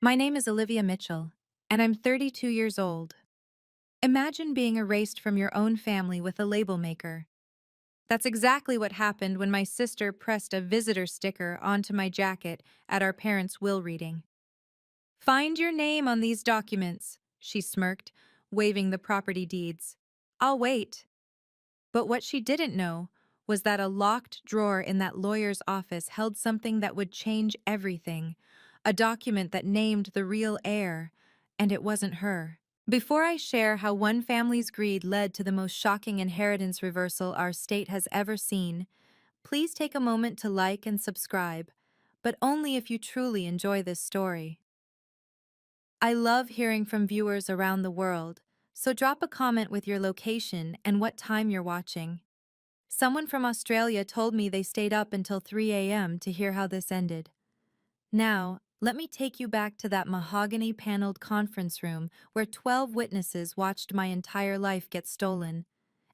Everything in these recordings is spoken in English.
My name is Olivia Mitchell, and I'm 32 years old. Imagine being erased from your own family with a label maker. That's exactly what happened when my sister pressed a visitor sticker onto my jacket at our parents' will reading. Find your name on these documents, she smirked, waving the property deeds. I'll wait. But what she didn't know was that a locked drawer in that lawyer's office held something that would change everything, a document that named the real heir, and it wasn't her. Before I share how one family's greed led to the most shocking inheritance reversal our state has ever seen, please take a moment to like and subscribe, but only if you truly enjoy this story. I love hearing from viewers around the world, so drop a comment with your location and what time you're watching. Someone from Australia told me they stayed up until 3 a.m. to hear how this ended. Now, let me take you back to that mahogany-paneled conference room where 12 witnesses watched my entire life get stolen,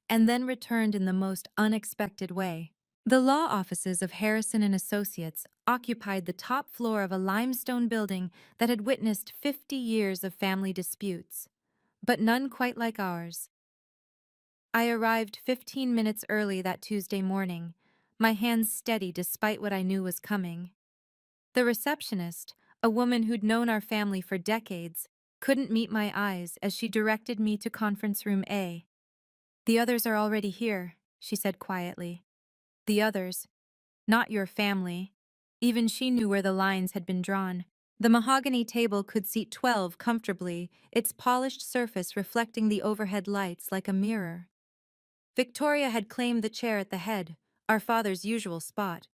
and then returned in the most unexpected way. The law offices of Harrison and Associates occupied the top floor of a limestone building that had witnessed 50 years of family disputes, but none quite like ours. I arrived 15 minutes early that Tuesday morning, my hands steady despite what I knew was coming. The receptionist, a woman who'd known our family for decades, couldn't meet my eyes as she directed me to conference room A. The others are already here, she said quietly. The others, not your family. Even she knew where the lines had been drawn. The mahogany table could seat 12 comfortably, its polished surface reflecting the overhead lights like a mirror. Victoria had claimed the chair at the head, our father's usual spot.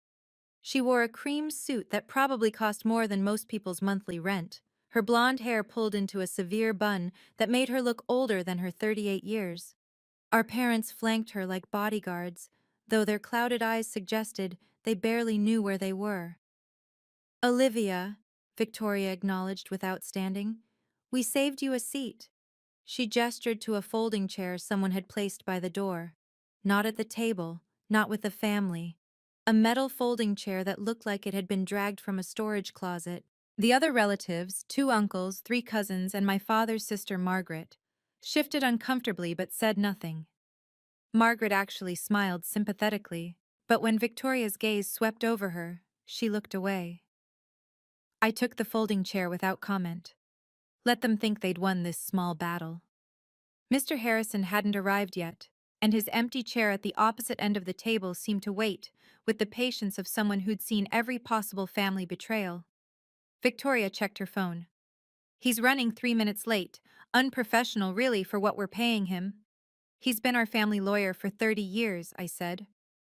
She wore a cream suit that probably cost more than most people's monthly rent, her blonde hair pulled into a severe bun that made her look older than her 38 years. Our parents flanked her like bodyguards, though their clouded eyes suggested they barely knew where they were. Olivia, Victoria acknowledged without standing, we saved you a seat. She gestured to a folding chair someone had placed by the door. Not at the table, not with the family. A metal folding chair that looked like it had been dragged from a storage closet. The other relatives, 2 uncles, 3 cousins, and my father's sister Margaret, shifted uncomfortably but said nothing. Margaret actually smiled sympathetically, but when Victoria's gaze swept over her, she looked away. I took the folding chair without comment. Let them think they'd won this small battle. Mr. Harrison hadn't arrived yet, and his empty chair at the opposite end of the table seemed to wait, with the patience of someone who'd seen every possible family betrayal. Victoria checked her phone. He's running 3 minutes late, unprofessional really for what we're paying him. He's been our family lawyer for 30 years, I said.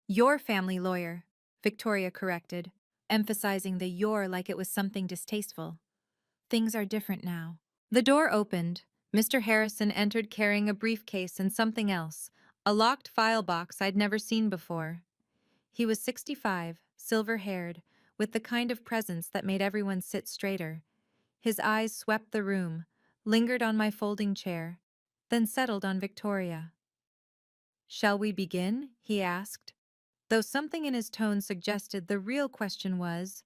Your family lawyer, Victoria corrected, emphasizing the your like it was something distasteful. Things are different now. The door opened. Mr. Harrison entered carrying a briefcase and something else, a locked file box I'd never seen before. He was 65, silver-haired, with the kind of presence that made everyone sit straighter. His eyes swept the room, lingered on my folding chair, then settled on Victoria. Shall we begin? He asked, though something in his tone suggested the real question was,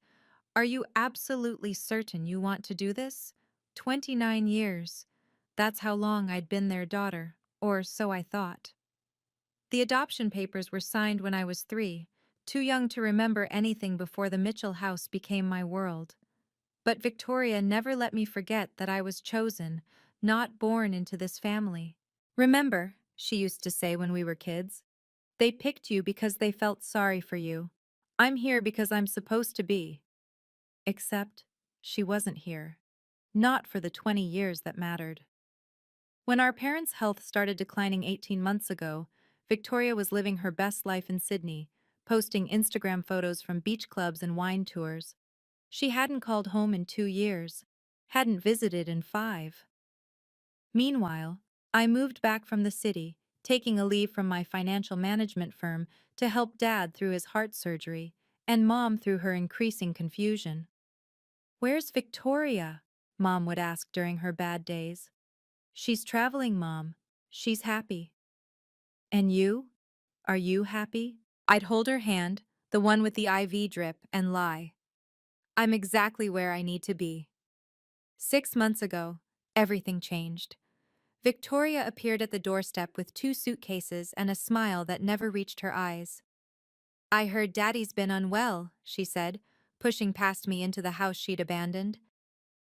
are you absolutely certain you want to do this? 29 years. That's how long I'd been their daughter, or so I thought. The adoption papers were signed when I was 3, too young to remember anything before the Mitchell house became my world. But Victoria never let me forget that I was chosen, not born into this family. Remember, she used to say when we were kids, they picked you because they felt sorry for you. I'm here because I'm supposed to be. Except, she wasn't here. Not for the 20 years that mattered. When our parents' health started declining 18 months ago, Victoria was living her best life in Sydney, posting Instagram photos from beach clubs and wine tours. She hadn't called home in 2 years, hadn't visited in 5. Meanwhile, I moved back from the city, taking a leave from my financial management firm to help Dad through his heart surgery, and Mom through her increasing confusion. Where's Victoria? Mom would ask during her bad days. She's traveling, Mom. She's happy. And you? Are you happy? I'd hold her hand, the one with the IV drip, and lie. I'm exactly where I need to be. 6 months ago, everything changed. Victoria appeared at the doorstep with 2 suitcases and a smile that never reached her eyes. "I heard Daddy's been unwell," she said, pushing past me into the house she'd abandoned.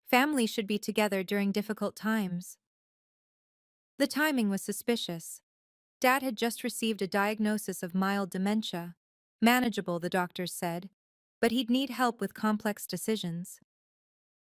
"Family should be together during difficult times." The timing was suspicious. Dad had just received a diagnosis of mild dementia. Manageable, the doctors said, but he'd need help with complex decisions.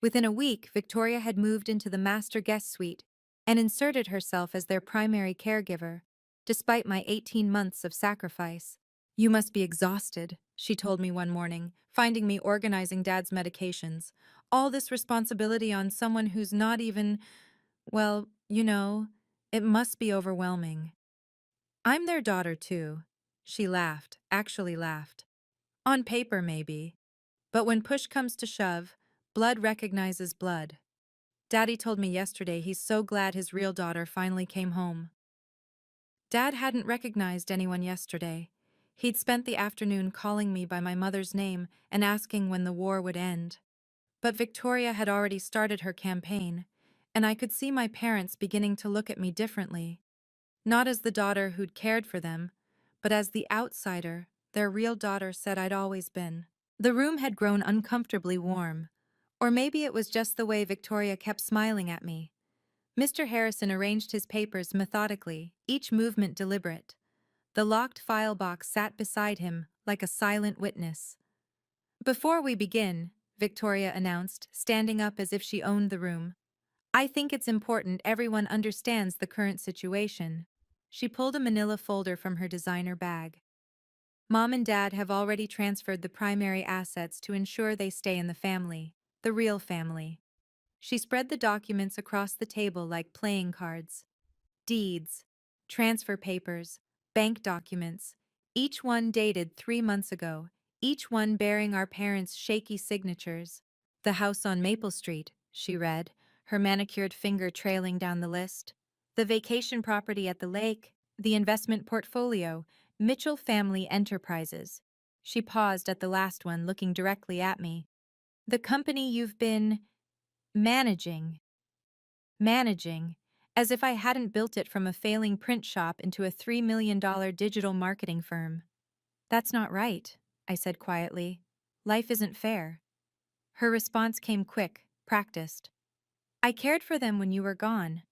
Within a week, Victoria had moved into the master guest suite and inserted herself as their primary caregiver, despite my 18 months of sacrifice. "You must be exhausted," she told me one morning, finding me organizing Dad's medications. "All this responsibility on someone who's not even, well, it must be overwhelming." "I'm their daughter, too." She laughed, actually laughed. "On paper, maybe. But when push comes to shove, blood recognizes blood. Daddy told me yesterday he's so glad his real daughter finally came home." Dad hadn't recognized anyone yesterday. He'd spent the afternoon calling me by my mother's name and asking when the war would end. But Victoria had already started her campaign, and I could see my parents beginning to look at me differently. Not as the daughter who'd cared for them, but as the outsider their real daughter said I'd always been. The room had grown uncomfortably warm. Or maybe it was just the way Victoria kept smiling at me. Mr. Harrison arranged his papers methodically, each movement deliberate. The locked file box sat beside him like a silent witness. "Before we begin," Victoria announced, standing up as if she owned the room, "I think it's important everyone understands the current situation." She pulled a manila folder from her designer bag. "Mom and Dad have already transferred the primary assets to ensure they stay in the family, the real family." She spread the documents across the table like playing cards. Deeds, transfer papers, bank documents, each one dated 3 months ago, each one bearing our parents' shaky signatures. "The house on Maple Street," she read, her manicured finger trailing down the list. "The vacation property at the lake, the investment portfolio, Mitchell Family Enterprises." She paused at the last one, looking directly at me. "The company you've been managing." Managing, as if I hadn't built it from a failing print shop into a $3 million digital marketing firm. "That's not right," I said quietly. "Life isn't fair." Her response came quick, practiced. "I cared for them when you were gone.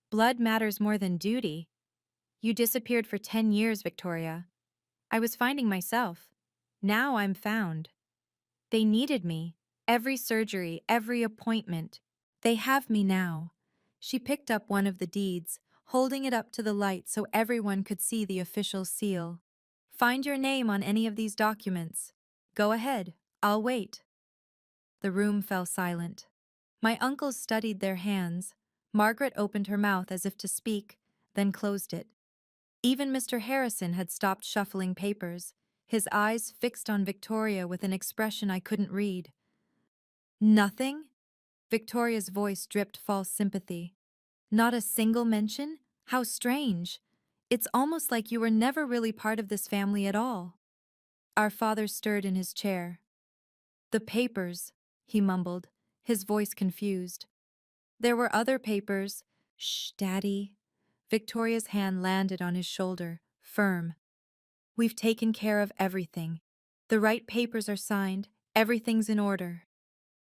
Blood matters more than duty. You disappeared for 10 years, Victoria. I was finding myself. Now I'm found. They needed me. Every surgery, every appointment. They have me now." She picked up one of the deeds, holding it up to the light so everyone could see the official seal. "Find your name on any of these documents. Go ahead, I'll wait." The room fell silent. My uncles studied their hands. Margaret opened her mouth as if to speak, then closed it. Even Mr. Harrison had stopped shuffling papers, his eyes fixed on Victoria with an expression I couldn't read. "Nothing?" Victoria's voice dripped false sympathy. "Not a single mention? How strange. It's almost like you were never really part of this family at all." Our father stirred in his chair. "The papers," he mumbled, his voice confused. "There were other papers." "Shh, Daddy." Victoria's hand landed on his shoulder, firm. "We've taken care of everything. The right papers are signed, everything's in order."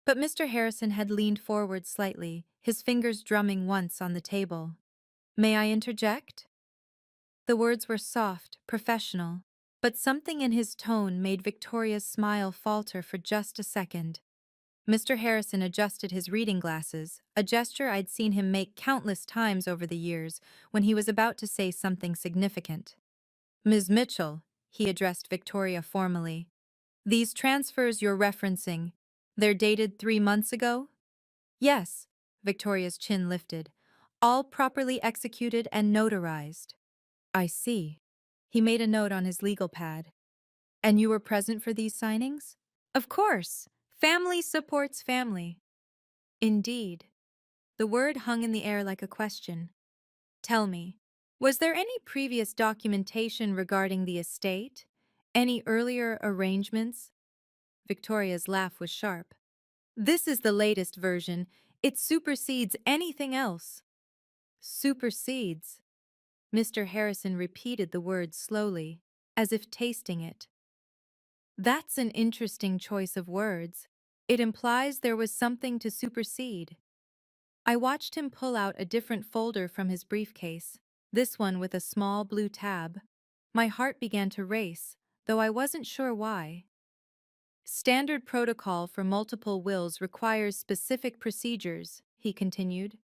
But Mr. Harrison had leaned forward slightly, his fingers drumming once on the table. "May I interject?" The words were soft, professional, but something in his tone made Victoria's smile falter for just a second. Mr. Harrison adjusted his reading glasses, a gesture I'd seen him make countless times over the years when he was about to say something significant. "Ms. Mitchell," he addressed Victoria formally, "these transfers you're referencing, they're dated 3 months ago?" "Yes," Victoria's chin lifted. "All properly executed and notarized." "I see." He made a note on his legal pad. "And you were present for these signings?" "Of course. Family supports family." "Indeed." The word hung in the air like a question. "Tell me, was there any previous documentation regarding the estate? Any earlier arrangements?" Victoria's laugh was sharp. "This is the latest version. It supersedes anything else. Supersedes. Mr. Harrison repeated the word slowly, as if tasting it. That's an interesting choice of words. It implies there was something to supersede. I watched him pull out a different folder from his briefcase, this one with a small blue tab. My heart began to race, though I wasn't sure why. Standard protocol for multiple wills requires specific procedures, he continued.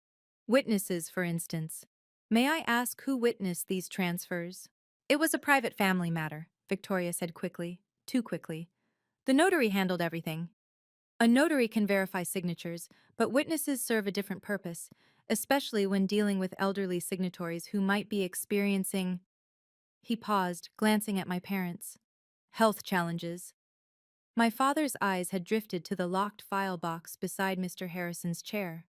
Witnesses, for instance. May I ask who witnessed these transfers? It was a private family matter, Victoria said quickly, too quickly. The notary handled everything. A notary can verify signatures, but witnesses serve a different purpose, especially when dealing with elderly signatories who might be experiencing— He paused, glancing at my parents. Health challenges. My father's eyes had drifted to the locked file box beside Mr. Harrison's chair.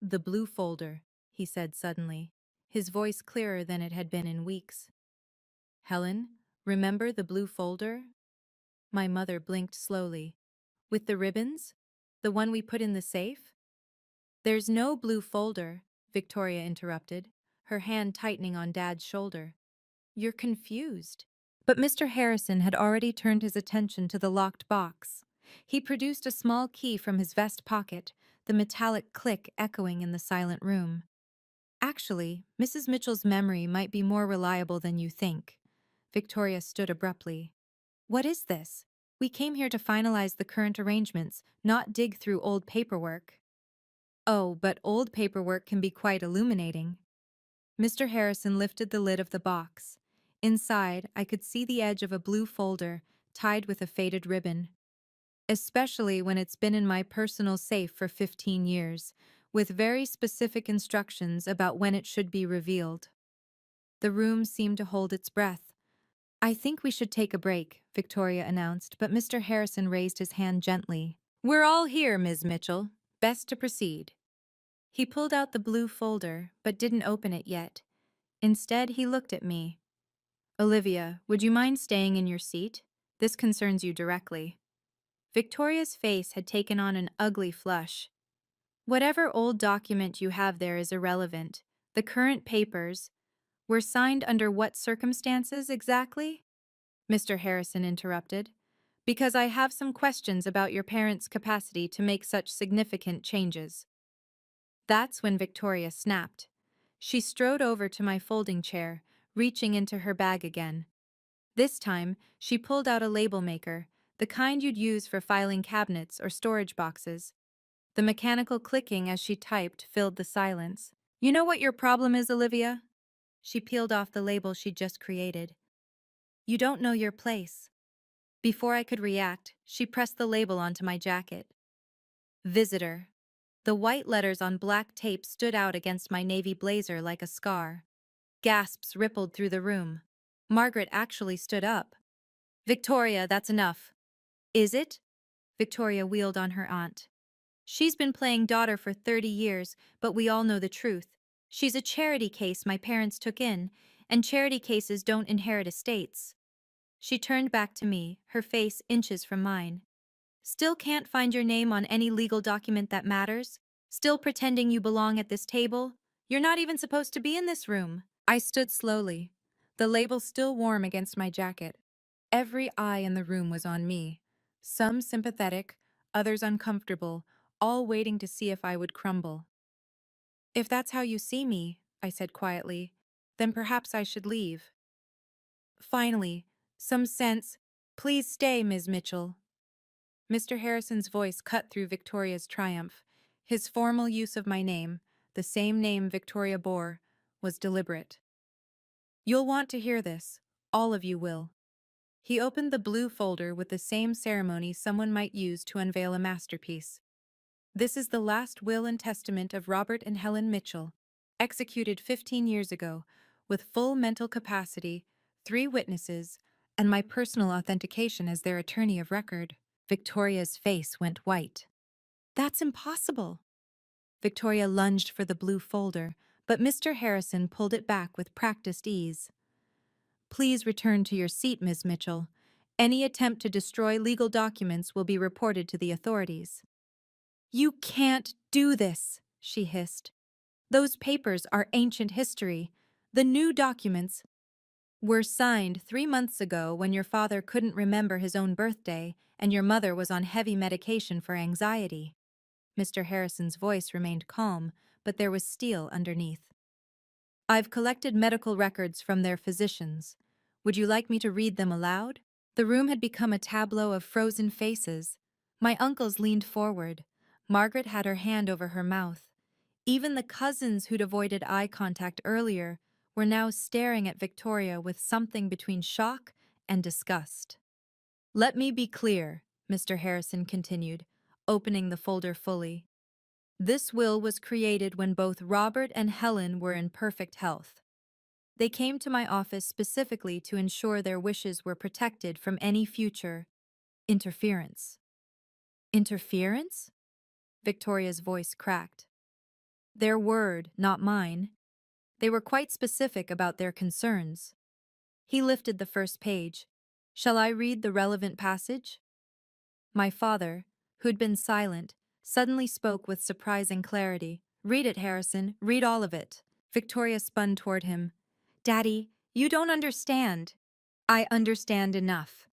The blue folder, he said suddenly, his voice clearer than it had been in weeks. Helen, remember the blue folder? My mother blinked slowly. With the ribbons? The one we put in the safe? There's no blue folder, Victoria interrupted, her hand tightening on Dad's shoulder. You're confused. But Mr. Harrison had already turned his attention to the locked box. He produced a small key from his vest pocket, the metallic click echoing in the silent room. Actually, Mrs. Mitchell's memory might be more reliable than you think. Victoria stood abruptly. What is this? We came here to finalize the current arrangements, not dig through old paperwork. Oh, but old paperwork can be quite illuminating. Mr. Harrison lifted the lid of the box. Inside, I could see the edge of a blue folder, tied with a faded ribbon. Especially when it's been in my personal safe for 15 years, with very specific instructions about when it should be revealed. The room seemed to hold its breath. I think we should take a break, Victoria announced, but Mr. Harrison raised his hand gently. We're all here, Ms. Mitchell. Best to proceed. He pulled out the blue folder, but didn't open it yet. Instead, he looked at me. Olivia, would you mind staying in your seat? This concerns you directly. Victoria's face had taken on an ugly flush. Whatever old document you have there is irrelevant. The current papers were signed under what circumstances exactly? Mr. Harrison interrupted. Because I have some questions about your parents' capacity to make such significant changes. That's when Victoria snapped. She strode over to my folding chair, reaching into her bag again. This time, she pulled out a label maker, the kind you'd use for filing cabinets or storage boxes. The mechanical clicking as she typed filled the silence. You know what your problem is, Olivia? She peeled off the label she'd just created. You don't know your place. Before I could react, she pressed the label onto my jacket. Visitor. The white letters on black tape stood out against my navy blazer like a scar. Gasps rippled through the room. Margaret actually stood up. Victoria, that's enough. Is it? Victoria wheeled on her aunt. She's been playing daughter for 30 years, but we all know the truth. She's a charity case my parents took in, and charity cases don't inherit estates. She turned back to me, her face inches from mine. Still can't find your name on any legal document that matters? Still pretending you belong at this table? You're not even supposed to be in this room. I stood slowly, the label still warm against my jacket. Every eye in the room was on me. Some sympathetic, others uncomfortable, all waiting to see if I would crumble. If that's how you see me, I said quietly, then perhaps I should leave. Finally, some sense, please stay, Ms. Mitchell. Mr. Harrison's voice cut through Victoria's triumph. His formal use of my name, the same name Victoria bore, was deliberate. You'll want to hear this. All of you will. He opened the blue folder with the same ceremony someone might use to unveil a masterpiece. This is the last will and testament of Robert and Helen Mitchell, executed 15 years ago, with full mental capacity, 3 witnesses, and my personal authentication as their attorney of record. Victoria's face went white. That's impossible. Victoria lunged for the blue folder, but Mr. Harrison pulled it back with practiced ease. Please return to your seat, Ms. Mitchell. Any attempt to destroy legal documents will be reported to the authorities. You can't do this, she hissed. Those papers are ancient history. The new documents were signed 3 months ago when your father couldn't remember his own birthday and your mother was on heavy medication for anxiety. Mr. Harrison's voice remained calm, but there was steel underneath. I've collected medical records from their physicians. Would you like me to read them aloud? The room had become a tableau of frozen faces. My uncles leaned forward. Margaret had her hand over her mouth. Even the cousins who'd avoided eye contact earlier were now staring at Victoria with something between shock and disgust. Let me be clear, Mr. Harrison continued, opening the folder fully. This will was created when both Robert and Helen were in perfect health. They came to my office specifically to ensure their wishes were protected from any future interference. Interference? Victoria's voice cracked. Their word, not mine. They were quite specific about their concerns. He lifted the first page. Shall I read the relevant passage? My father, who'd been silent, suddenly spoke with surprising clarity. Read it, Harrison. Read all of it. Victoria spun toward him. Daddy, you don't understand. I understand enough.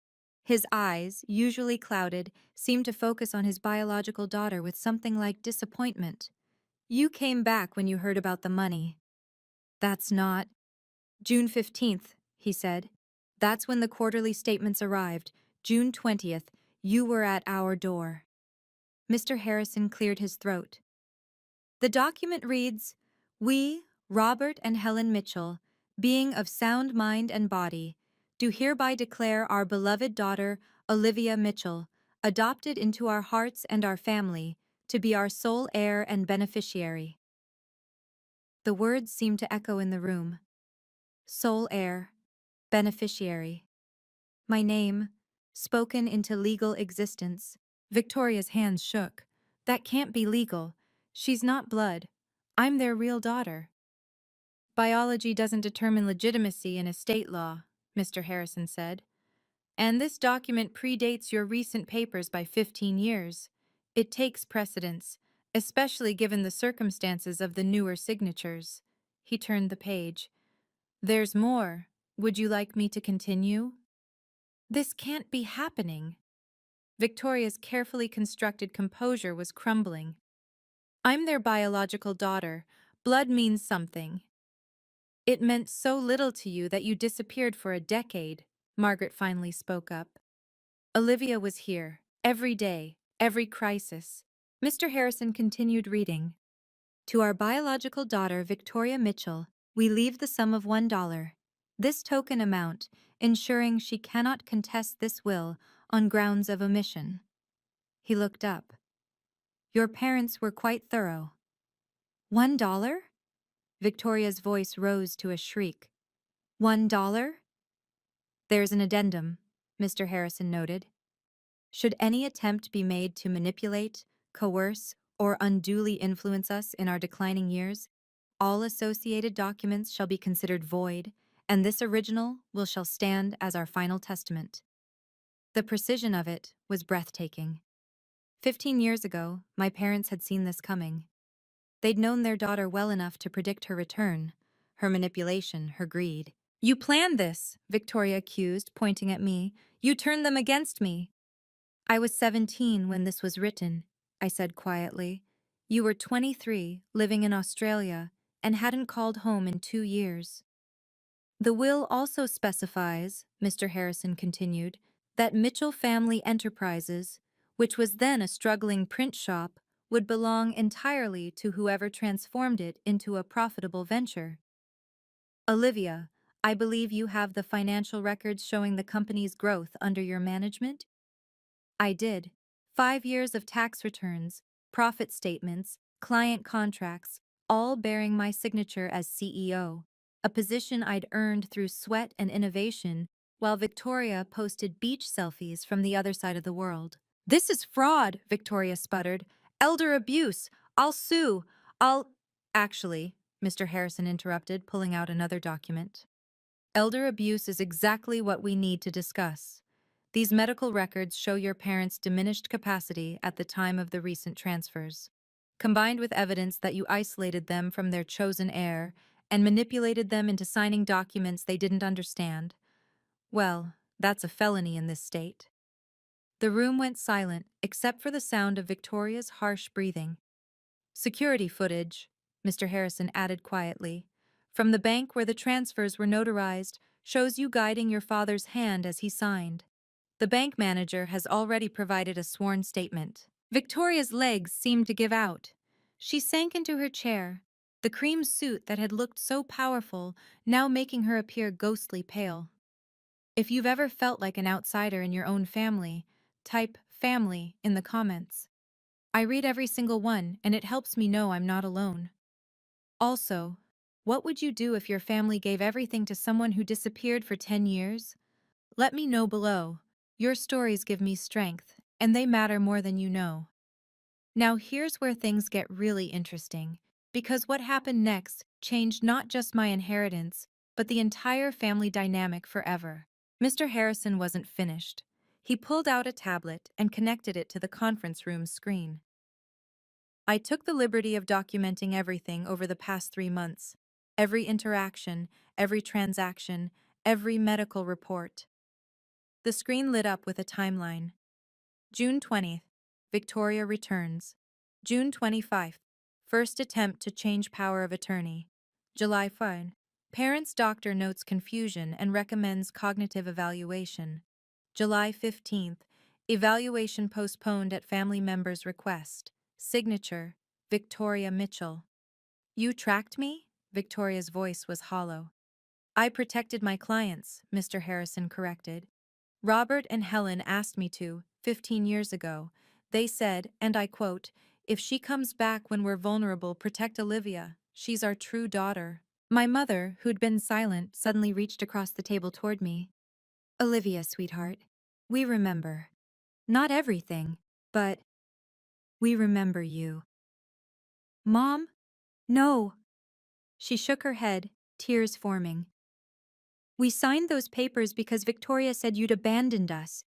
His eyes, usually clouded, seemed to focus on his biological daughter with something like disappointment. You came back when you heard about the money. That's not. June 15th, he said. That's when the quarterly statements arrived. June 20th, you were at our door. Mr. Harrison cleared his throat. The document reads, We, Robert and Helen Mitchell, being of sound mind and body, do hereby declare our beloved daughter, Olivia Mitchell, adopted into our hearts and our family, to be our sole heir and beneficiary. The words seemed to echo in the room. Sole heir, beneficiary. My name, spoken into legal existence. Victoria's hands shook. That can't be legal. She's not blood. I'm their real daughter. Biology doesn't determine legitimacy in estate law, Mr. Harrison said. And this document predates your recent papers by 15 years. It takes precedence, especially given the circumstances of the newer signatures. He turned the page. There's more. Would you like me to continue? This can't be happening. Victoria's carefully constructed composure was crumbling. I'm their biological daughter. Blood means something. It meant so little to you that you disappeared for a decade, Margaret finally spoke up. Olivia was here, every day, every crisis. Mr. Harrison continued reading. To our biological daughter, Victoria Mitchell, we leave the sum of $1. This token amount, ensuring she cannot contest this will on grounds of omission. He looked up. Your parents were quite thorough. $1? Victoria's voice rose to a shriek. $1? There's an addendum, Mr. Harrison noted. Should any attempt be made to manipulate, coerce, or unduly influence us in our declining years, all associated documents shall be considered void, and this original will shall stand as our final testament. The precision of it was breathtaking. 15 years ago, my parents had seen this coming. They'd known their daughter well enough to predict her return, her manipulation, her greed. You planned this, Victoria accused, pointing at me. You turned them against me. I was 17 when this was written, I said quietly. You were 23, living in Australia, and hadn't called home in 2 years. The will also specifies, Mr. Harrison continued, that Mitchell Family Enterprises, which was then a struggling print shop, would belong entirely to whoever transformed it into a profitable venture. Olivia, I believe you have the financial records showing the company's growth under your management? I did. 5 years of tax returns, profit statements, client contracts, all bearing my signature as CEO, a position I'd earned through sweat and innovation, while Victoria posted beach selfies from the other side of the world. This is fraud, Victoria sputtered. Elder abuse. I'll sue. Actually, Mr. Harrison interrupted, pulling out another document. Elder abuse is exactly what we need to discuss. These medical records show your parents' diminished capacity at the time of the recent transfers. Combined with evidence that you isolated them from their chosen heir and manipulated them into signing documents they didn't understand, well, that's a felony in this state. The room went silent except for the sound of Victoria's harsh breathing. Security footage, Mr. Harrison added quietly, from the bank where the transfers were notarized shows you guiding your father's hand as he signed. The bank manager has already provided a sworn statement. Victoria's legs seemed to give out. She sank into her chair, the cream suit that had looked so powerful now making her appear ghostly pale. If you've ever felt like an outsider in your own family, type family in the comments. I read every single one, and it helps me know I'm not alone. Also, what would you do if your family gave everything to someone who disappeared for 10 years? Let me know below. Your stories give me strength, and they matter more than you know. Now here's where things get really interesting, because what happened next changed not just my inheritance, but the entire family dynamic forever. Mr. Harrison wasn't finished. He pulled out a tablet and connected it to the conference room screen. I took the liberty of documenting everything over the past 3 months. Every interaction, every transaction, every medical report. The screen lit up with a timeline. June 20th, Victoria returns. June 25th, first attempt to change power of attorney. July 5th, parents' doctor notes confusion and recommends cognitive evaluation. July 15th, evaluation postponed at family member's request. Signature, Victoria Mitchell. You tracked me? Victoria's voice was hollow. I protected my clients, Mr. Harrison corrected. Robert and Helen asked me to, 15 years ago. They said, and I quote, "If she comes back when we're vulnerable, protect Olivia. She's our true daughter." My mother, who'd been silent, suddenly reached across the table toward me. "Olivia, sweetheart, we remember. Not everything, but we remember you." Mom? No. She shook her head, tears forming. "We signed those papers because Victoria said you'd abandoned us.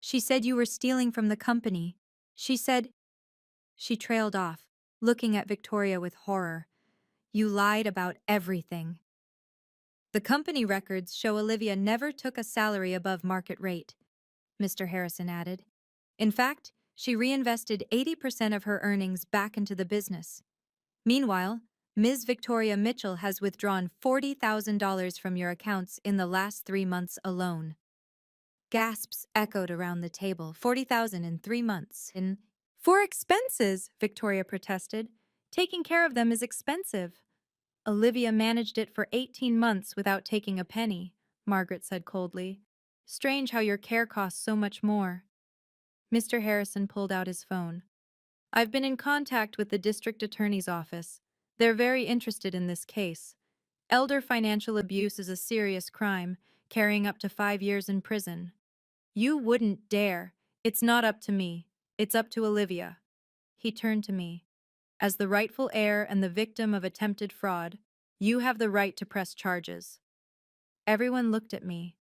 She said you were stealing from the company. She said—" She trailed off, looking at Victoria with horror. "You lied about everything." "The company records show Olivia never took a salary above market rate," Mr. Harrison added. "In fact, she reinvested 80% of her earnings back into the business. Meanwhile, Ms. Victoria Mitchell has withdrawn $40,000 from your accounts in the last 3 months alone." Gasps echoed around the table. 40,000 in 3 months. For expenses, Victoria protested. Taking care of them is expensive. Olivia managed it for 18 months without taking a penny, Margaret said coldly. Strange how your care costs so much more. Mr. Harrison pulled out his phone. I've been in contact with the district attorney's office. They're very interested in this case. Elder financial abuse is a serious crime, carrying up to 5 years in prison. You wouldn't dare. It's not up to me. It's up to Olivia. He turned to me. As the rightful heir and the victim of attempted fraud, you have the right to press charges. Everyone looked at me.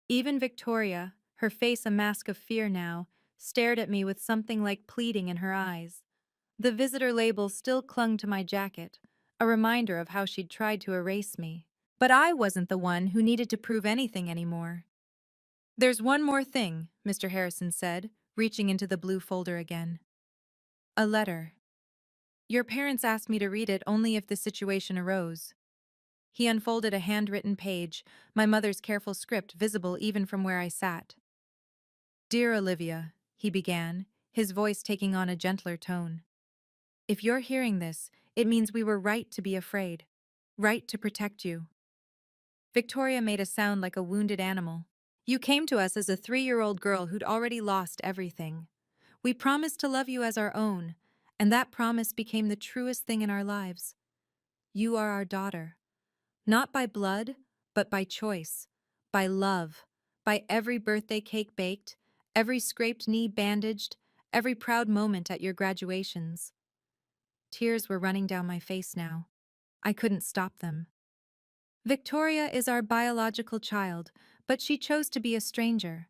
Even Victoria, her face a mask of fear now, stared at me with something like pleading in her eyes. The visitor label still clung to my jacket, a reminder of how she'd tried to erase me. But I wasn't the one who needed to prove anything anymore. There's one more thing, Mr. Harrison said, reaching into the blue folder again. A letter. Your parents asked me to read it only if the situation arose. He unfolded a handwritten page, my mother's careful script visible even from where I sat. Dear Olivia, he began, his voice taking on a gentler tone. If you're hearing this, it means we were right to be afraid. Right to protect you. Victoria made a sound like a wounded animal. You came to us as a 3-year-old girl who'd already lost everything. We promised to love you as our own, and that promise became the truest thing in our lives. You are our daughter. Not by blood, but by choice, by love, by every birthday cake baked, every scraped knee bandaged, every proud moment at your graduations. Tears were running down my face now. I couldn't stop them. Victoria is our biological child, but she chose to be a stranger.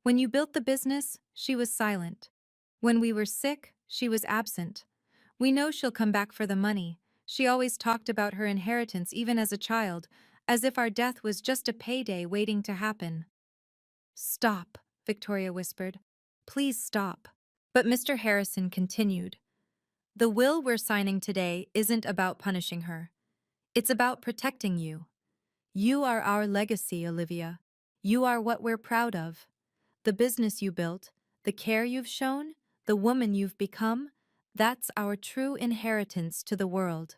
When you built the business, she was silent. When we were sick, she was absent. We know she'll come back for the money. She always talked about her inheritance even as a child, as if our death was just a payday waiting to happen. Stop, Victoria whispered. Please stop. But Mr. Harrison continued. The will we're signing today isn't about punishing her. It's about protecting you. You are our legacy, Olivia. You are what we're proud of. The business you built, the care you've shown, the woman you've become, that's our true inheritance to the world.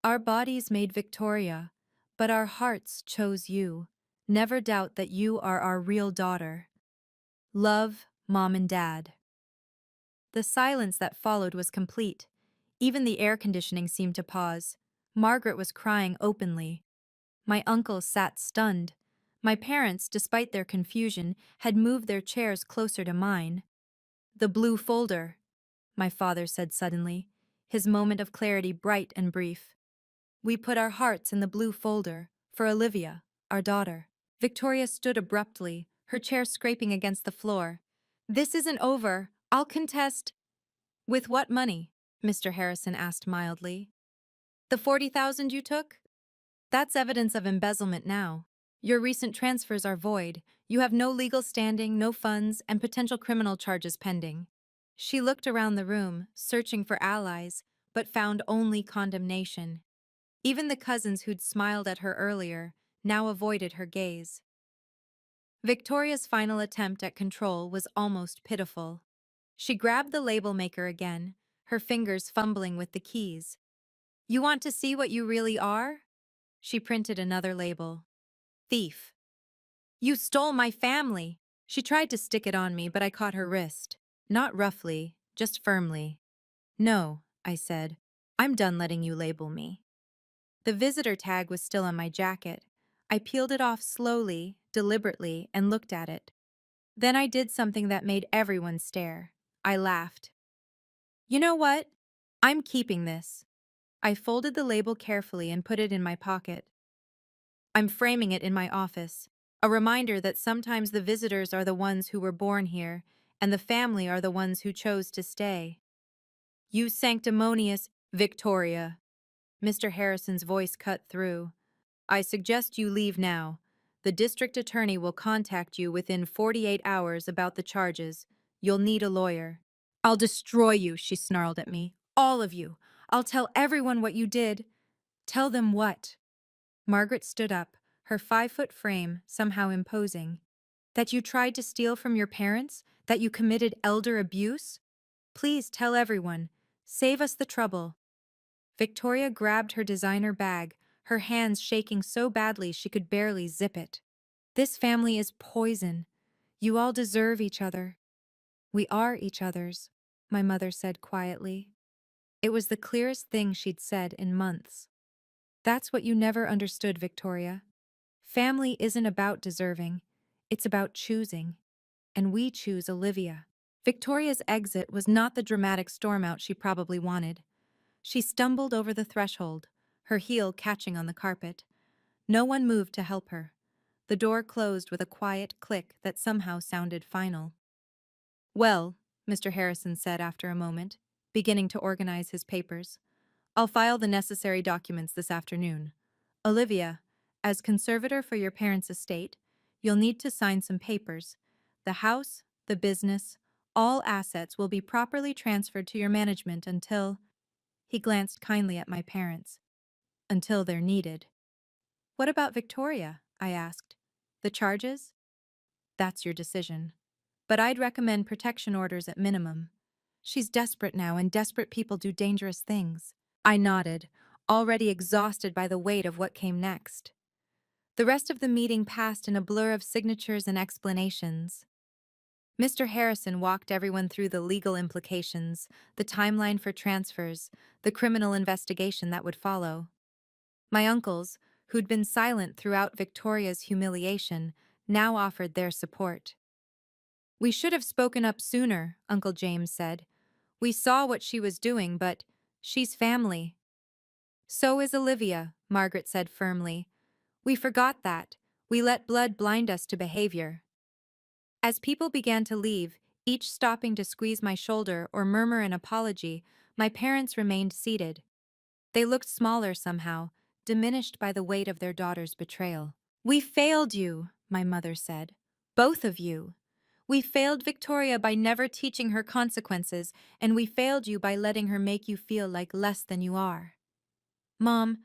Our bodies made Victoria, but our hearts chose you. Never doubt that you are our real daughter. Love, Mom and Dad. The silence that followed was complete. Even the air conditioning seemed to pause. Margaret was crying openly. My uncle sat stunned. My parents, despite their confusion, had moved their chairs closer to mine. The blue folder, my father said suddenly, his moment of clarity bright and brief. We put our hearts in the blue folder, for Olivia, our daughter. Victoria stood abruptly, her chair scraping against the floor. This isn't over. I'll contest. With what money? Mr. Harrison asked mildly. The 40,000 you took? That's evidence of embezzlement now. Your recent transfers are void. You have no legal standing, no funds, and potential criminal charges pending. She looked around the room, searching for allies, but found only condemnation. Even the cousins who'd smiled at her earlier now avoided her gaze. Victoria's final attempt at control was almost pitiful. She grabbed the label maker again, her fingers fumbling with the keys. You want to see what you really are? She printed another label. Thief. You stole my family. She tried to stick it on me, but I caught her wrist. Not roughly, just firmly. No, I said. I'm done letting you label me. The visitor tag was still on my jacket. I peeled it off slowly, deliberately, and looked at it. Then I did something that made everyone stare. I laughed. You know what? I'm keeping this. I folded the label carefully and put it in my pocket. I'm framing it in my office, a reminder that sometimes the visitors are the ones who were born here, and the family are the ones who chose to stay. You sanctimonious Victoria. Mr. Harrison's voice cut through. I suggest you leave now. The district attorney will contact you within 48 hours about the charges. You'll need a lawyer. I'll destroy you, she snarled at me. All of you. I'll tell everyone what you did. Tell them what? Margaret stood up, her 5-foot frame somehow imposing. That you tried to steal from your parents? That you committed elder abuse? Please tell everyone. Save us the trouble. Victoria grabbed her designer bag, her hands shaking so badly she could barely zip it. This family is poison. You all deserve each other. We are each other's, my mother said quietly. It was the clearest thing she'd said in months. That's what you never understood, Victoria. Family isn't about deserving. It's about choosing. And we choose Olivia. Victoria's exit was not the dramatic storm out she probably wanted. She stumbled over the threshold, her heel catching on the carpet. No one moved to help her. The door closed with a quiet click that somehow sounded final. Well, Mr. Harrison said after a moment, beginning to organize his papers, I'll file the necessary documents this afternoon. Olivia, as conservator for your parents' estate, you'll need to sign some papers. The house, the business, all assets will be properly transferred to your management until... He glanced kindly at my parents. Until they're needed. What about Victoria? I asked. The charges? That's your decision. But I'd recommend protection orders at minimum. She's desperate now, and desperate people do dangerous things. I nodded, already exhausted by the weight of what came next. The rest of the meeting passed in a blur of signatures and explanations. Mr. Harrison walked everyone through the legal implications, the timeline for transfers, the criminal investigation that would follow. My uncles, who'd been silent throughout Victoria's humiliation, now offered their support. We should have spoken up sooner, Uncle James said. We saw what she was doing, but she's family. So is Olivia, Margaret said firmly. We forgot that. We let blood blind us to behavior. As people began to leave, each stopping to squeeze my shoulder or murmur an apology, my parents remained seated. They looked smaller somehow, diminished by the weight of their daughter's betrayal. "We failed you," my mother said. "Both of you. We failed Victoria by never teaching her consequences, and we failed you by letting her make you feel like less than you are." Mom,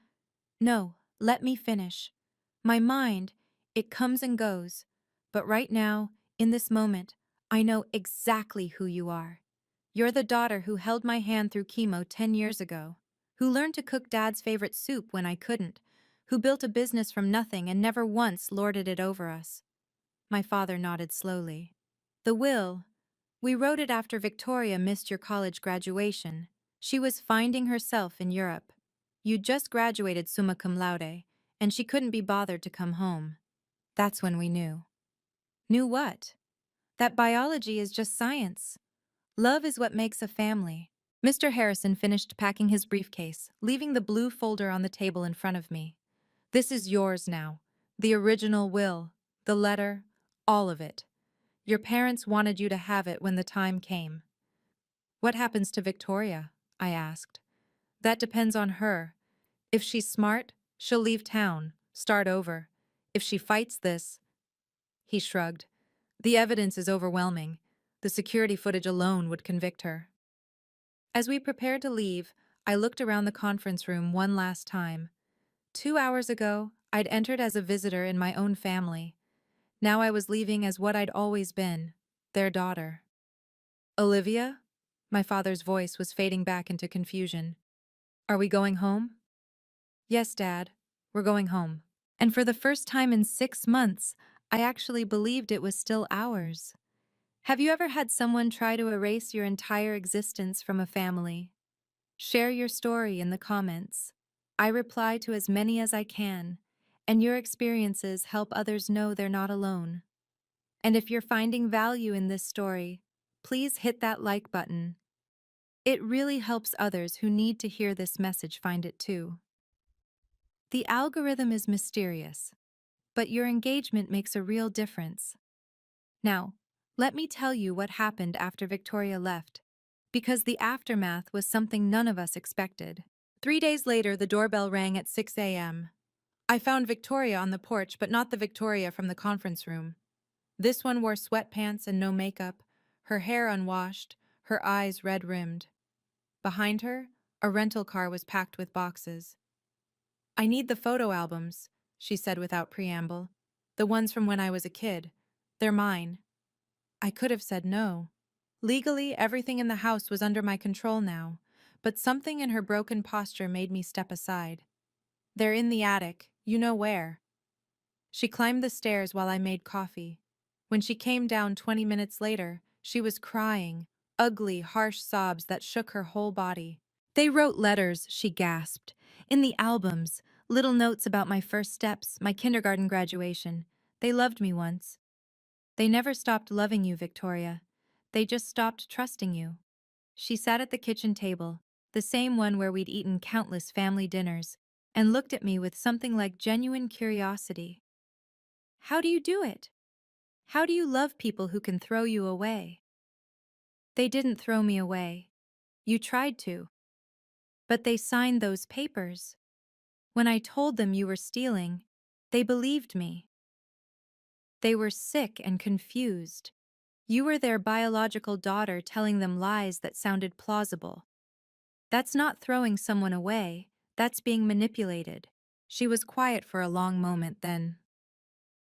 no, let me finish. My mind, it comes and goes. But right now, in this moment, I know exactly who you are. You're the daughter who held my hand through chemo 10 years ago, who learned to cook Dad's favorite soup when I couldn't, who built a business from nothing and never once lorded it over us. My father nodded slowly. The will, we wrote it after Victoria missed your college graduation. She was finding herself in Europe. You'd just graduated summa cum laude, and she couldn't be bothered to come home. That's when we knew. Knew what? That biology is just science. Love is what makes a family. Mr. Harrison finished packing his briefcase, leaving the blue folder on the table in front of me. This is yours now. The original will, the letter, all of it. Your parents wanted you to have it when the time came. What happens to Victoria? I asked. That depends on her. If she's smart, she'll leave town, start over. If she fights this, he shrugged. The evidence is overwhelming. The security footage alone would convict her. As we prepared to leave, I looked around the conference room one last time. 2 hours ago, I'd entered as a visitor in my own family. Now I was leaving as what I'd always been, their daughter. Olivia? My father's voice was fading back into confusion. Are we going home? Yes, Dad. We're going home. And for the first time in 6 months, I actually believed it was still ours. Have you ever had someone try to erase your entire existence from a family? Share your story in the comments. I reply to as many as I can, and your experiences help others know they're not alone. And if you're finding value in this story, please hit that like button. It really helps others who need to hear this message find it too. The algorithm is mysterious, but your engagement makes a real difference. Now, let me tell you what happened after Victoria left, because the aftermath was something none of us expected. 3 days later, the doorbell rang at 6 a.m. I found Victoria on the porch, but not the Victoria from the conference room. This one wore sweatpants and no makeup, her hair unwashed, her eyes red-rimmed. Behind her, a rental car was packed with boxes. I need the photo albums, she said without preamble. The ones from when I was a kid. They're mine. I could have said no. Legally, everything in the house was under my control now, but something in her broken posture made me step aside. They're in the attic, you know where. She climbed the stairs while I made coffee. When she came down 20 minutes later, she was crying, ugly, harsh sobs that shook her whole body. They wrote letters, she gasped. In the albums, little notes about my first steps, my kindergarten graduation. They loved me once. They never stopped loving you, Victoria. They just stopped trusting you. She sat at the kitchen table, the same one where we'd eaten countless family dinners, and looked at me with something like genuine curiosity. How do you do it? How do you love people who can throw you away? They didn't throw me away. You tried to. But they signed those papers. When I told them you were stealing, they believed me. They were sick and confused. You were their biological daughter telling them lies that sounded plausible. That's not throwing someone away, that's being manipulated. She was quiet for a long moment then.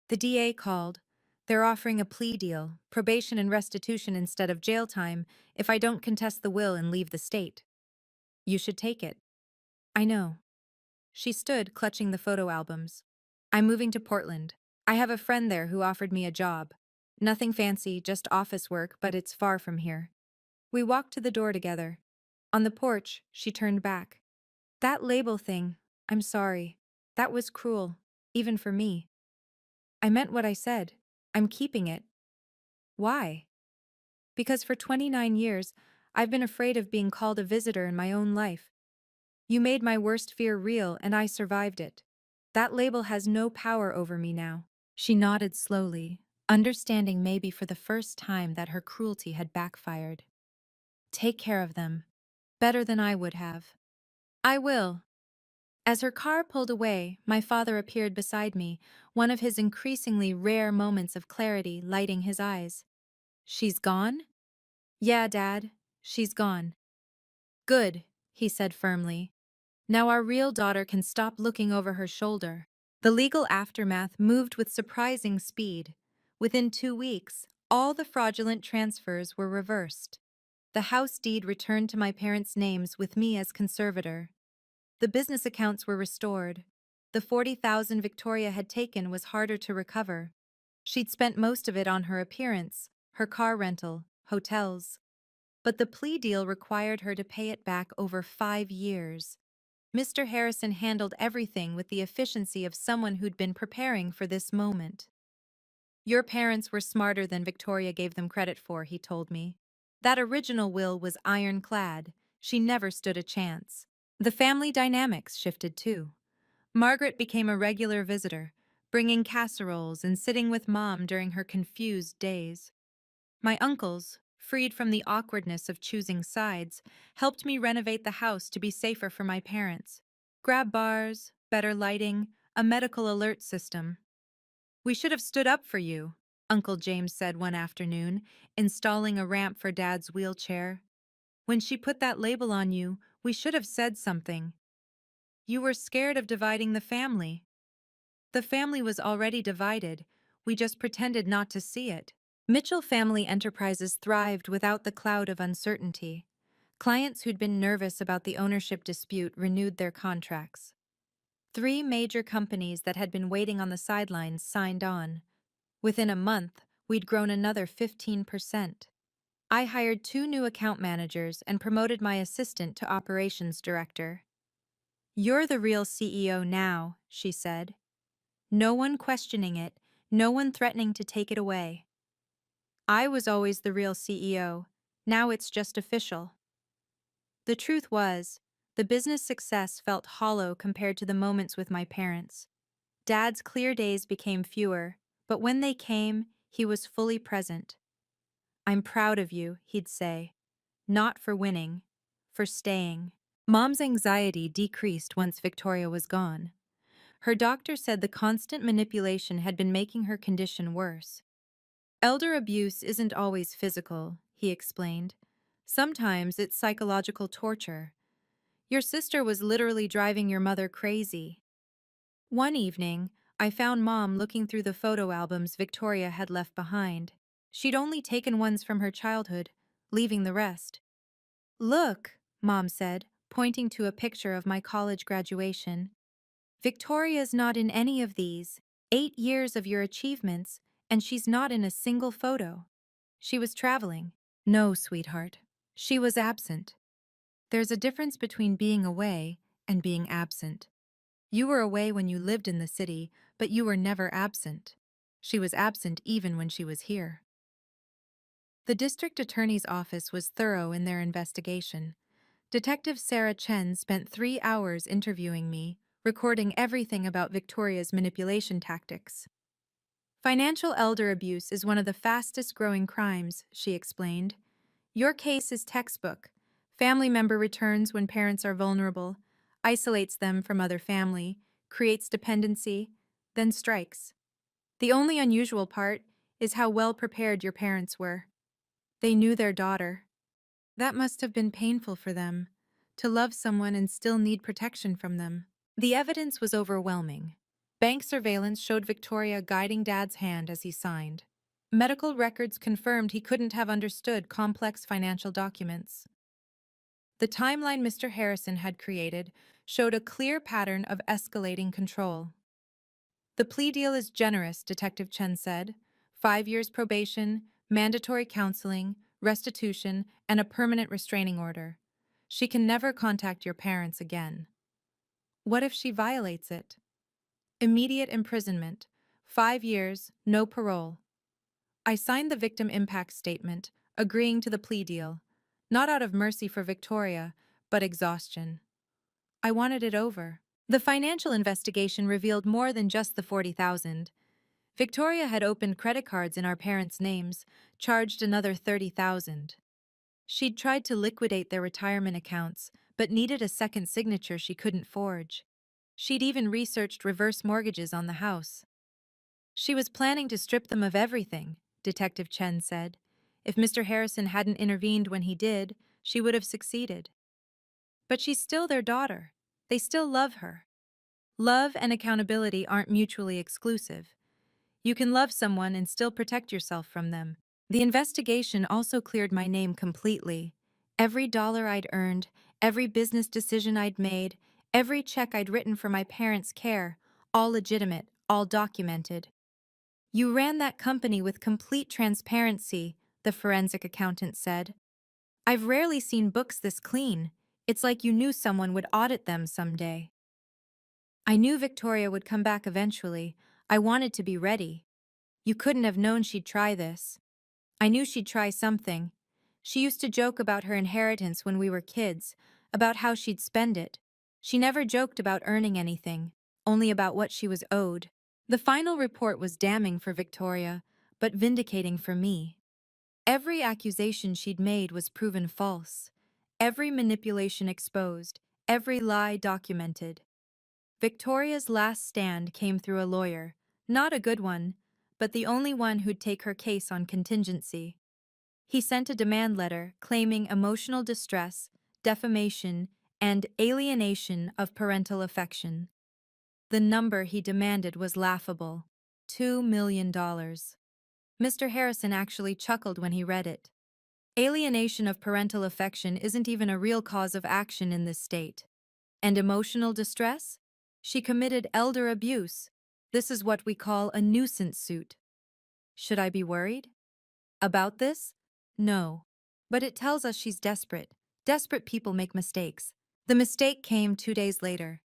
The DA called. They're offering a plea deal, probation and restitution instead of jail time, if I don't contest the will and leave the state. You should take it. I know. She stood, clutching the photo albums. I'm moving to Portland. I have a friend there who offered me a job. Nothing fancy, just office work, but it's far from here. We walked to the door together. On the porch, she turned back. That label thing, I'm sorry. That was cruel, even for me. I meant what I said. I'm keeping it. Why? Because for 29 years, I've been afraid of being called a visitor in my own life. You made my worst fear real, and I survived it. That label has no power over me now. She nodded slowly. understanding maybe for the first time that her cruelty had backfired. Take care of them. Better than I would have. I will. As her car pulled away, my father appeared beside me, one of his increasingly rare moments of clarity lighting his eyes. She's gone? Yeah, Dad. She's gone. Good, he said firmly. Now our real daughter can stop looking over her shoulder. The legal aftermath moved with surprising speed. Within 2 weeks, all the fraudulent transfers were reversed. The house deed returned to my parents' names with me as conservator. The business accounts were restored. The 40,000 Victoria had taken was harder to recover. She'd spent most of it on her appearance, her car rental, hotels. But the plea deal required her to pay it back over 5 years. Mr. Harrison handled everything with the efficiency of someone who'd been preparing for this moment. Your parents were smarter than Victoria gave them credit for, he told me. That original will was ironclad. She never stood a chance. The family dynamics shifted too. Margaret became a regular visitor, bringing casseroles and sitting with Mom during her confused days. My uncles, freed from the awkwardness of choosing sides, helped me renovate the house to be safer for my parents. Grab bars, better lighting, a medical alert system. We should have stood up for you, Uncle James said one afternoon, installing a ramp for Dad's wheelchair. When she put that label on you, we should have said something. You were scared of dividing the family. The family was already divided, we just pretended not to see it. Mitchell Family Enterprises thrived without the cloud of uncertainty. Clients who'd been nervous about the ownership dispute renewed their contracts. 3 major companies that had been waiting on the sidelines signed on. Within a month, we'd grown another 15%. I hired 2 new account managers and promoted my assistant to operations director. You're the real CEO now, she said. No one questioning it, no one threatening to take it away. I was always the real CEO. Now it's just official. The truth was, the business success felt hollow compared to the moments with my parents. Dad's clear days became fewer, but when they came, he was fully present. I'm proud of you, he'd say. Not for winning, for staying. Mom's anxiety decreased once Victoria was gone. Her doctor said the constant manipulation had been making her condition worse. Elder abuse isn't always physical, he explained. Sometimes it's psychological torture. Your sister was literally driving your mother crazy. One evening, I found Mom looking through the photo albums Victoria had left behind. She'd only taken ones from her childhood, leaving the rest. Look, Mom said, pointing to a picture of my college graduation. Victoria's not in any of these. 8 years of your achievements, and she's not in a single photo. She was traveling. No, sweetheart. She was absent. There's a difference between being away and being absent. You were away when you lived in the city, but you were never absent. She was absent even when she was here. The district attorney's office was thorough in their investigation. Detective Sarah Chen spent 3 hours interviewing me, recording everything about Victoria's manipulation tactics. Financial elder abuse is one of the fastest-growing crimes, she explained. Your case is textbook. Family member returns when parents are vulnerable, isolates them from other family, creates dependency, then strikes. The only unusual part is how well prepared your parents were. They knew their daughter. That must have been painful for them, to love someone and still need protection from them. The evidence was overwhelming. Bank surveillance showed Victoria guiding Dad's hand as he signed. Medical records confirmed he couldn't have understood complex financial documents. The timeline Mr. Harrison had created showed a clear pattern of escalating control. The plea deal is generous, Detective Chen said. 5 years probation, mandatory counseling, restitution, and a permanent restraining order. She can never contact your parents again. What if she violates it? Immediate imprisonment, 5 years, no parole. I signed the victim impact statement, agreeing to the plea deal, not out of mercy for Victoria, but exhaustion. I wanted it over. The financial investigation revealed more than just the 40,000. Victoria had opened credit cards in our parents' names, charged another 30,000. She'd tried to liquidate their retirement accounts, but needed a second signature she couldn't forge. She'd even researched reverse mortgages on the house. She was planning to strip them of everything, Detective Chen said. If Mr. Harrison hadn't intervened when he did, she would have succeeded. But she's still their daughter. They still love her. Love and accountability aren't mutually exclusive. You can love someone and still protect yourself from them. The investigation also cleared my name completely. Every dollar I'd earned, every business decision I'd made, every check I'd written for my parents' care, all legitimate, all documented. You ran that company with complete transparency, the forensic accountant said. I've rarely seen books this clean. It's like you knew someone would audit them someday. I knew Victoria would come back eventually. I wanted to be ready. You couldn't have known she'd try this. I knew she'd try something. She used to joke about her inheritance when we were kids, about how she'd spend it. She never joked about earning anything, only about what she was owed. The final report was damning for Victoria, but vindicating for me. Every accusation she'd made was proven false. Every manipulation exposed, every lie documented. Victoria's last stand came through a lawyer, not a good one, but the only one who'd take her case on contingency. He sent a demand letter claiming emotional distress, defamation, and alienation of parental affection. The number he demanded was laughable: $2 million. Mr. Harrison actually chuckled when he read it. Alienation of parental affection isn't even a real cause of action in this state. And emotional distress? She committed elder abuse. This is what we call a nuisance suit. Should I be worried about this? No. But it tells us she's desperate. Desperate people make mistakes. The mistake came 2 days later.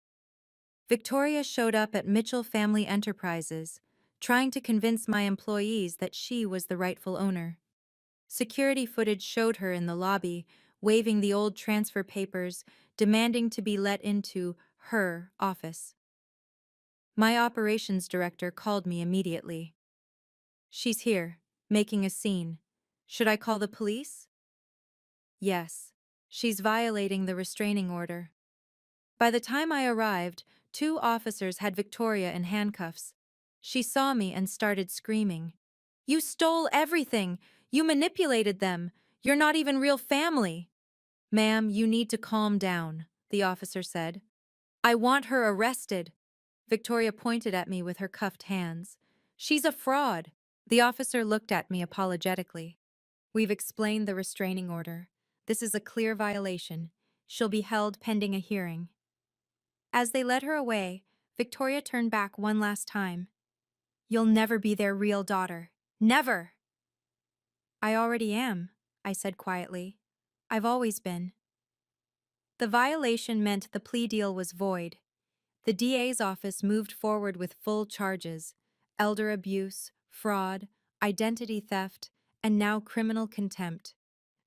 Victoria showed up at Mitchell Family Enterprises, trying to convince my employees that she was the rightful owner. Security footage showed her in the lobby, waving the old transfer papers, demanding to be let into her office. My operations director called me immediately. She's here, making a scene. Should I call the police? Yes. She's violating the restraining order. By the time I arrived, 2 officers had Victoria in handcuffs. She saw me and started screaming. You stole everything! You manipulated them! You're not even real family! Ma'am, you need to calm down, the officer said. I want her arrested. Victoria pointed at me with her cuffed hands. She's a fraud. The officer looked at me apologetically. We've explained the restraining order. This is a clear violation. She'll be held pending a hearing. As they led her away, Victoria turned back one last time. You'll never be their real daughter. Never! I already am, I said quietly. I've always been. The violation meant the plea deal was void. The DA's office moved forward with full charges: elder abuse, fraud, identity theft, and now criminal contempt.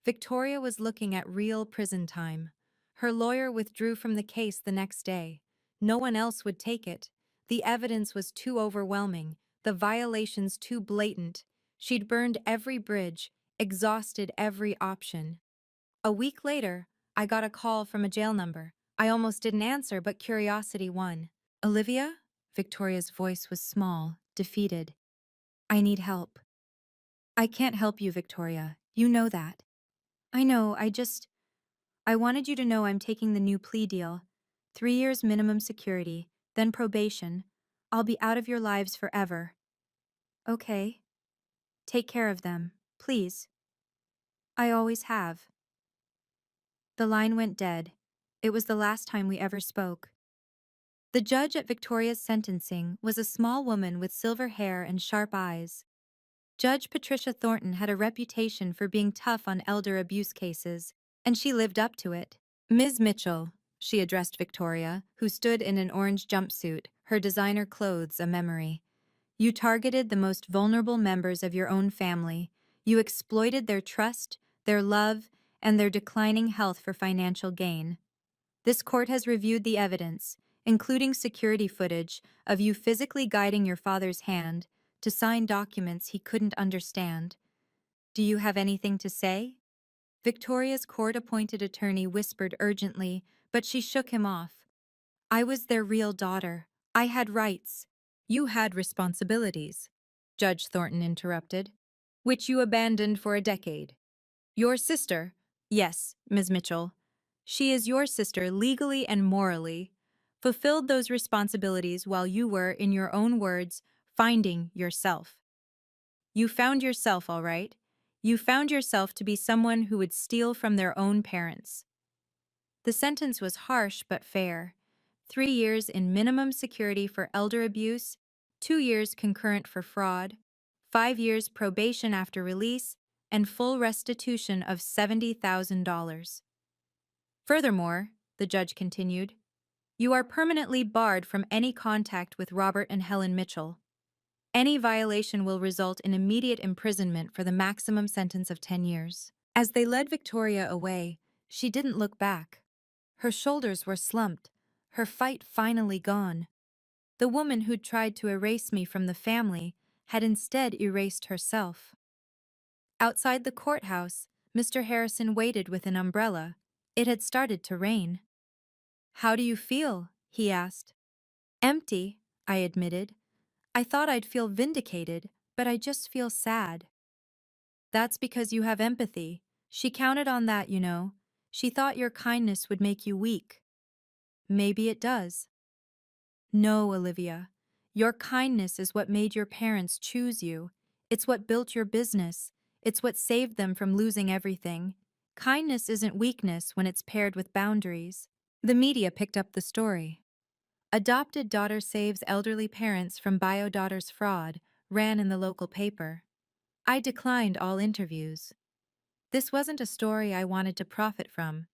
Victoria was looking at real prison time. Her lawyer withdrew from the case the next day. No one else would take it. The evidence was too overwhelming, the violations too blatant. She'd burned every bridge, exhausted every option. A week later, I got a call from a jail number. I almost didn't answer, but curiosity won. Olivia? Victoria's voice was small, defeated. I need help. I can't help you, Victoria. You know that. I know, I wanted you to know I'm taking the new plea deal. 3 years minimum security, then probation. I'll be out of your lives forever. Okay. Take care of them, please. I always have. The line went dead. It was the last time we ever spoke. The judge at Victoria's sentencing was a small woman with silver hair and sharp eyes. Judge Patricia Thornton had a reputation for being tough on elder abuse cases, and she lived up to it. Ms. Mitchell, she addressed Victoria, who stood in an orange jumpsuit, her designer clothes a memory. You targeted the most vulnerable members of your own family. You exploited their trust, their love, and their declining health for financial gain. This court has reviewed the evidence, including security footage of you physically guiding your father's hand, to sign documents he couldn't understand. Do you have anything to say? Victoria's court-appointed attorney whispered urgently, but she shook him off. I was their real daughter. I had rights. You had responsibilities, Judge Thornton interrupted, which you abandoned for a decade. Your sister, yes, Ms. Mitchell, she is your sister legally and morally, fulfilled those responsibilities while you were, in your own words, finding yourself. You found yourself, all right. You found yourself to be someone who would steal from their own parents. The sentence was harsh but fair. 3 years in minimum security for elder abuse, 2 years concurrent for fraud, 5 years probation after release, and full restitution of $70,000. Furthermore, the judge continued, you are permanently barred from any contact with Robert and Helen Mitchell. Any violation will result in immediate imprisonment for the maximum sentence of 10 years. As they led Victoria away, she didn't look back. Her shoulders were slumped, her fight finally gone. The woman who'd tried to erase me from the family had instead erased herself. Outside the courthouse, Mr. Harrison waited with an umbrella. It had started to rain. How do you feel? He asked. Empty, I admitted. I thought I'd feel vindicated, but I just feel sad. That's because you have empathy. She counted on that, you know. She thought your kindness would make you weak. Maybe it does. No, Olivia. Your kindness is what made your parents choose you. It's what built your business. It's what saved them from losing everything. Kindness isn't weakness when it's paired with boundaries. The media picked up the story. Adopted daughter saves elderly parents from bio daughter's fraud ran in the local paper. I declined all interviews. This wasn't a story I wanted to profit from.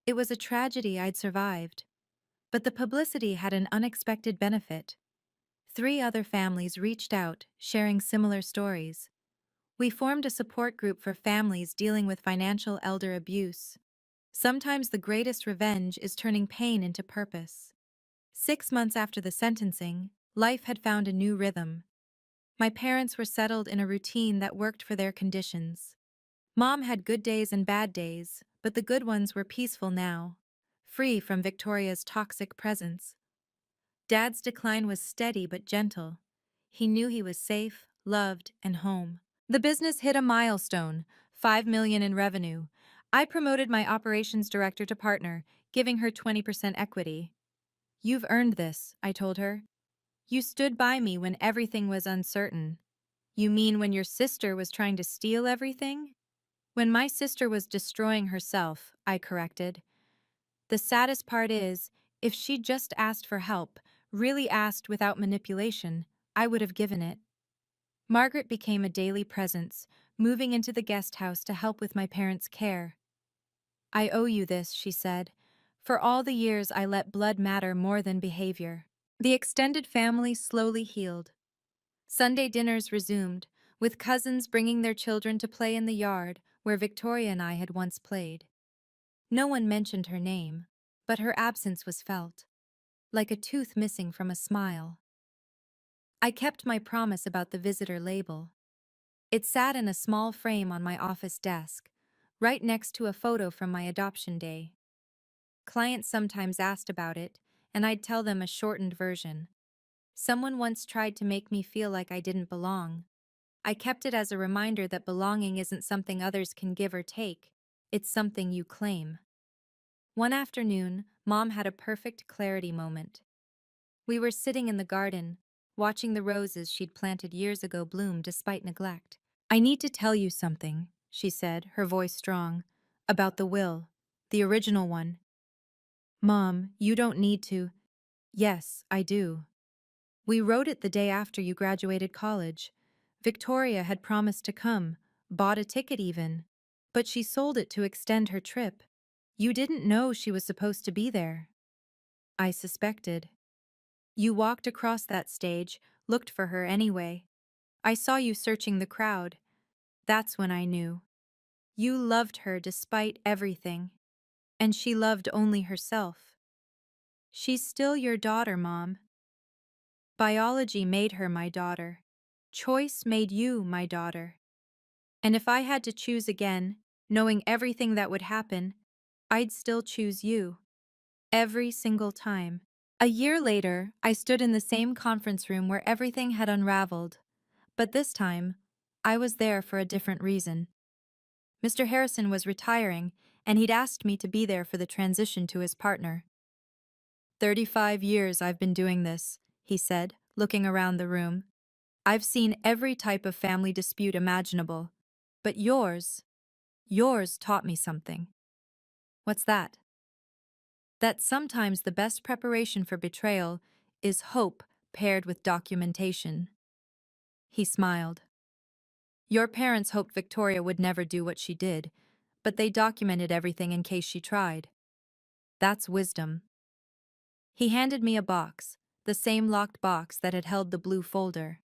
It was a tragedy I'd survived. But the publicity had an unexpected benefit. 3 other families reached out, sharing similar stories. We formed a support group for families dealing with financial elder abuse. Sometimes the greatest revenge is turning pain into purpose. 6 months after the sentencing, life had found a new rhythm. My parents were settled in a routine that worked for their conditions. Mom had good days and bad days, but the good ones were peaceful now, free from Victoria's toxic presence. Dad's decline was steady but gentle. He knew he was safe, loved, and home. The business hit a milestone, $5 million in revenue. I promoted my operations director to partner, giving her 20% equity. You've earned this, I told her. You stood by me when everything was uncertain. You mean when your sister was trying to steal everything? When my sister was destroying herself, I corrected. The saddest part is, if she'd just asked for help, really asked without manipulation, I would have given it. Margaret became a daily presence, moving into the guest house to help with my parents' care. I owe you this, she said, for all the years I let blood matter more than behavior. The extended family slowly healed. Sunday dinners resumed, with cousins bringing their children to play in the yard where Victoria and I had once played. No one mentioned her name, but her absence was felt, like a tooth missing from a smile. I kept my promise about the visitor label. It sat in a small frame on my office desk, right next to a photo from my adoption day. Clients sometimes asked about it, and I'd tell them a shortened version. Someone once tried to make me feel like I didn't belong. I kept it as a reminder that belonging isn't something others can give or take, it's something you claim. One afternoon, Mom had a perfect clarity moment. We were sitting in the garden, watching the roses she'd planted years ago bloom despite neglect. I need to tell you something, she said, her voice strong, about the will, the original one. Mom, you don't need to. Yes, I do. We wrote it the day after you graduated college. Victoria had promised to come, bought a ticket even, but she sold it to extend her trip. You didn't know she was supposed to be there. I suspected. You walked across that stage, looked for her anyway. I saw you searching the crowd. That's when I knew. You loved her despite everything, and she loved only herself. She's still your daughter, Mom. Biology made her my daughter. Choice made you my daughter. And if I had to choose again, knowing everything that would happen, I'd still choose you. Every single time. A year later, I stood in the same conference room where everything had unraveled. But this time, I was there for a different reason. Mr. Harrison was retiring, and he'd asked me to be there for the transition to his partner. 35 years I've been doing this, he said, looking around the room. I've seen every type of family dispute imaginable. But yours taught me something. What's that? That sometimes the best preparation for betrayal is hope paired with documentation. He smiled. Your parents hoped Victoria would never do what she did, but they documented everything in case she tried. That's wisdom. He handed me a box, the same locked box that had held the blue folder.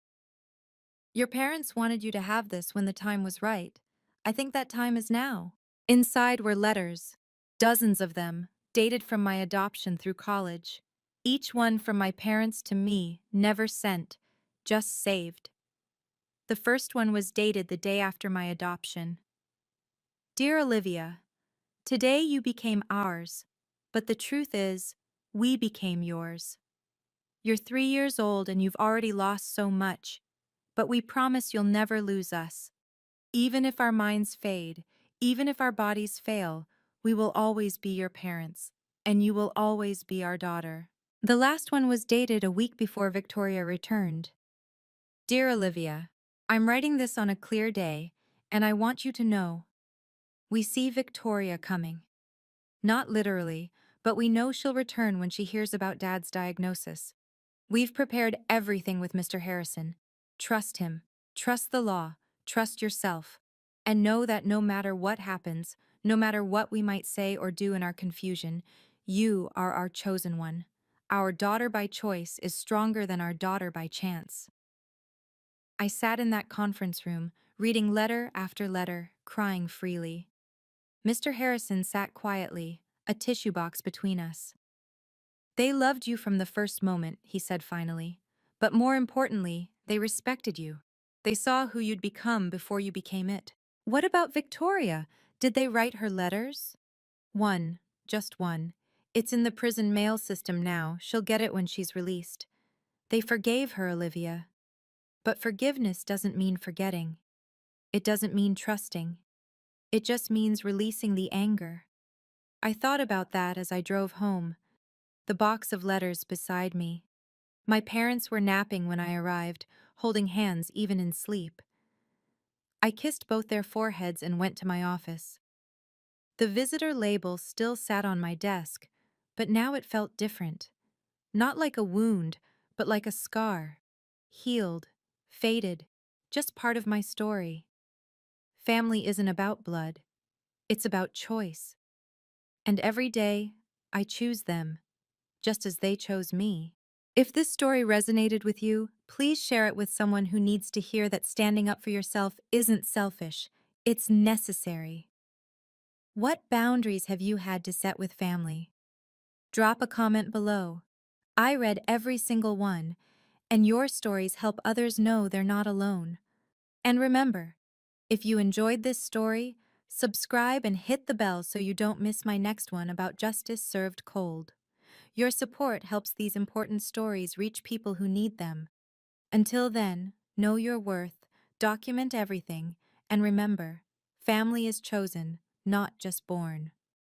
Your parents wanted you to have this when the time was right. I think that time is now. Inside were letters, dozens of them, dated from my adoption through college. Each one from my parents to me, never sent, just saved. The first one was dated the day after my adoption. Dear Olivia, today you became ours, but the truth is, we became yours. You're 3 years old and you've already lost so much, but we promise you'll never lose us. Even if our minds fade, even if our bodies fail, we will always be your parents, and you will always be our daughter. The last one was dated a week before Victoria returned. Dear Olivia, I'm writing this on a clear day, and I want you to know, we see Victoria coming. Not literally, but we know she'll return when she hears about Dad's diagnosis. We've prepared everything with Mr. Harrison. Trust him, trust the law, trust yourself, and know that no matter what happens, no matter what we might say or do in our confusion, you are our chosen one. Our daughter by choice is stronger than our daughter by chance. I sat in that conference room, reading letter after letter, crying freely. Mr. Harrison sat quietly, a tissue box between us. They loved you from the first moment, he said finally. But more importantly, they respected you. They saw who you'd become before you became it. What about Victoria? Did they write her letters? One, just one. It's in the prison mail system now. She'll get it when she's released. They forgave her, Olivia. But forgiveness doesn't mean forgetting. It doesn't mean trusting. It just means releasing the anger. I thought about that as I drove home, the box of letters beside me. My parents were napping when I arrived, holding hands even in sleep. I kissed both their foreheads and went to my office. The visitor label still sat on my desk, but now it felt different. Not like a wound, but like a scar. Healed, faded, just part of my story. Family isn't about blood. It's about choice. And every day, I choose them, just as they chose me. If this story resonated with you, please share it with someone who needs to hear that standing up for yourself isn't selfish, it's necessary. What boundaries have you had to set with family? Drop a comment below. I read every single one, and your stories help others know they're not alone. And remember, if you enjoyed this story, subscribe and hit the bell so you don't miss my next one about justice served cold. Your support helps these important stories reach people who need them. Until then, know your worth, document everything, and remember, family is chosen, not just born.